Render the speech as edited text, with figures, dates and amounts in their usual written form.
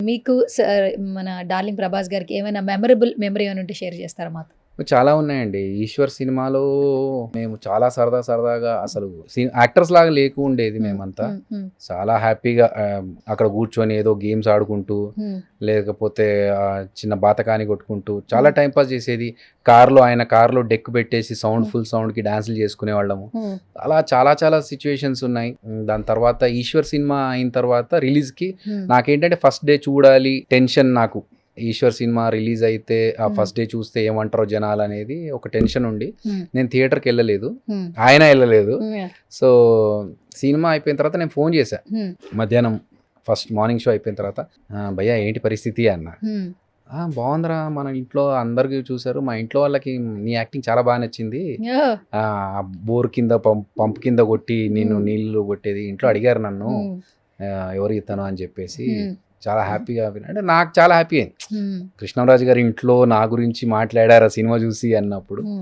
మీకు మన 'డార్లింగ్ ప్రభాస్' గారికి ఏమైనా మెమరబుల్ మెమరీ ఏమైనా ఉంటే షేర్ చేస్తారా మాతో? చాలా ఉన్నాయండి. 'ఈశ్వర్' సినిమాలో మేము చాలా సరదాగా అసలు యాక్టర్స్ లాగా ఉండేది హ్మ్. మేమంతా. హ్మ్. హ్మ్. చాలా హ్యాపీగా అక్కడ కూర్చొని ఏదో గేమ్స్ ఆడుకుంటూ, హ్మ్. లేకపోతే చిన్న బాతకాని కొట్టుకుంటూ చాలా హ్మ్. టైమ్ పాస్ చేసేది. ఆయన కార్‌లో డెక్ పెట్టేసి హ్మ్. ఫుల్ సౌండ్‌కి డాన్సులు చేసుకునేవాళ్ళము. హ్మ్. అలా చాలా సిట్యుయేషన్స్ ఉన్నాయి. దాని తర్వాత 'ఈశ్వర్' సినిమా అయిన తర్వాత రిలీజ్‌కి హ్మ్. నాకేంటంటే ఫస్ట్ డే చూడాలి టెన్షన్ నాకు. 'ఈశ్వర్' సినిమా రిలీజ్ అయితే ఆ హ్మ్. ఫస్ట్ డే చూస్తే ఏమంటారో జనాలనేది ఒక టెన్షన్ ఉండి హ్మ్. నేను థియేటర్‌కెళ్ళలేదు. హ్మ్. ఆయన ఎళ్ళలేదు. హ్మ్. సో, సినిమా అయిపోయిన తర్వాత నేను ఫోన్ చేశా. హ్మ్. మధ్యాహ్నం ఫస్ట్ మార్నింగ్ షో అయిపోయిన తర్వాత భయ్యా ఏంటి పరిస్థితి అన్నా. హ్మ్. బావుందిరా మన ఇంట్లో అందరికి చూసారు. మా ఇంట్లో వాళ్ళకి నీ యాక్టింగ్ చాలా బా నచ్చింది. ఓహ్! బోర్ కింద పంప్ కింద కొట్టి నిన్ను హ్మ్. నీళ్లు కొట్టేది ఇంట్లో అడిగారు నన్ను. హ్మ్. ఎవరికి ఇతను అని చెప్పేసి హ్మ్. చాలా హ్యాపీగా అంటే నాకు చాలా హ్యాపీ అయింది. హ్మ్. కృష్ణంరాజు గారి ఇంట్లో నా గురించి మాట్లాడారు ఆ సినిమా చూసి అన్నప్పుడు. హ్మ్.